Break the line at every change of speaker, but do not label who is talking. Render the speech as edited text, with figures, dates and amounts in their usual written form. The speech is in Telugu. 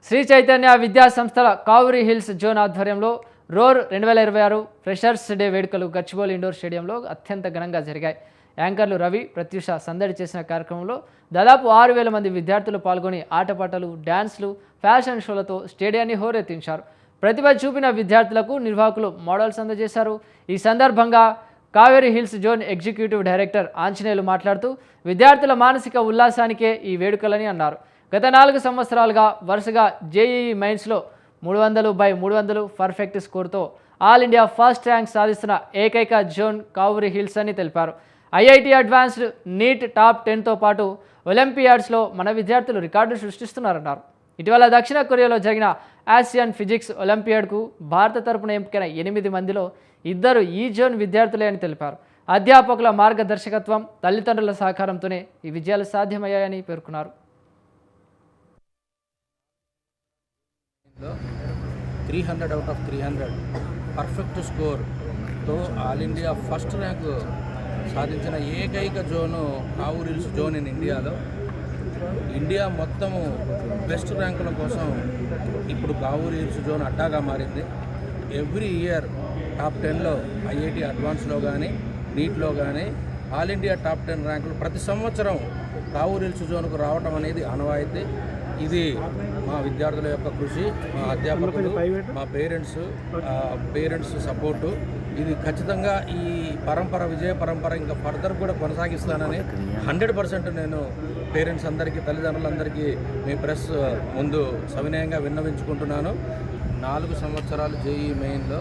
శ్రీ చైతన్య విద్యా సంస్థల కావూరి హిల్స్ జోన్ ఆధ్వర్యంలో రోర్ 2026 ఫ్రెషర్స్ డే వేడుకలు గచ్చిబౌలి ఇండోర్ స్టేడియంలో అత్యంత ఘనంగా జరిగాయి. యాంకర్లు రవి, ప్రత్యూష సందడి చేసిన కార్యక్రమంలో దాదాపు 6,000 మంది విద్యార్థులు పాల్గొని ఆటపాటలు, డ్యాన్స్లు, ఫ్యాషన్ షోలతో స్టేడియాన్ని హోరెత్తించారు. ప్రతిభ చూపిన విద్యార్థులకు నిర్వాహకులు మోడల్స్ అందజేశారు. ఈ సందర్భంగా Kaveri hills zone executive director Anjaneyulu మాట్లాడుతూ విద్యార్థుల మానసిక ఉల్లాసానికే ఈ వేడుకలని అన్నారు. గత 4 సంవత్సరాలుగా వరుసగా జేఈఈ మెయిన్స్లో 300/300 పర్ఫెక్ట్ స్కోర్తో ఆల్ ఇండియా ఫస్ట్ ర్యాంక్ సాధిస్తున్న ఏకైక జోన్ కావూరి హిల్స్ అని తెలిపారు. ఐఐటి అడ్వాన్స్డ్, నీట్ టాప్ 10తో పాటు ఒలింపియాడ్స్లో మన విద్యార్థులు రికార్డు సృష్టిస్తున్నారన్నారు. ఇటీవల దక్షిణ కొరియాలో జరిగిన ఆసియన్ ఫిజిక్స్ ఒలింపియాడ్కు భారత తరపున ఎంపికైన 8 మందిలో 2 ఈ జోన్ విద్యార్థులే అని తెలిపారు. అధ్యాపకుల మార్గదర్శకత్వం, తల్లిదండ్రుల సహకారంతోనే ఈ విజయాలు సాధ్యమయ్యాయని పేర్కొన్నారు.
300 out of 300 పర్ఫెక్ట్ స్కోర్తో ఆల్ ఇండియా ఫస్ట్ ర్యాంకు సాధించిన ఏకైక zone Kavuri Hills zone in ఇండియాలో. ఇండియా మొత్తము బెస్ట్ ర్యాంకుల కోసం ఇప్పుడు కావూరి హిల్స్ జోన్ అడ్డాగా మారింది. ఎవ్రీ ఇయర్ టాప్ 10లో ఐఐటి అడ్వాన్స్లో కానీ, నీట్లో కానీ ఆల్ ఇండియా టాప్ 10 ర్యాంకులు ప్రతి సంవత్సరం కావూరి హిల్స్ జోన్కు రావటం అనేది ఆనవాయితీ. ఇది మా విద్యార్థుల యొక్క కృషి, మా అధ్యాపకులు, మా పేరెంట్స్ సపోర్టు. ఇది ఖచ్చితంగా ఈ విజయ పరంపర ఇంకా ఫర్దర్ కూడా కొనసాగిస్తానని 100% నేను పేరెంట్స్ అందరికీ, తల్లిదండ్రులందరికీ మీ ప్రెస్ ముందు సవినయంగా విన్నవించుకుంటున్నాను. 4 సంవత్సరాలు జేఈఈ మెయిన్లో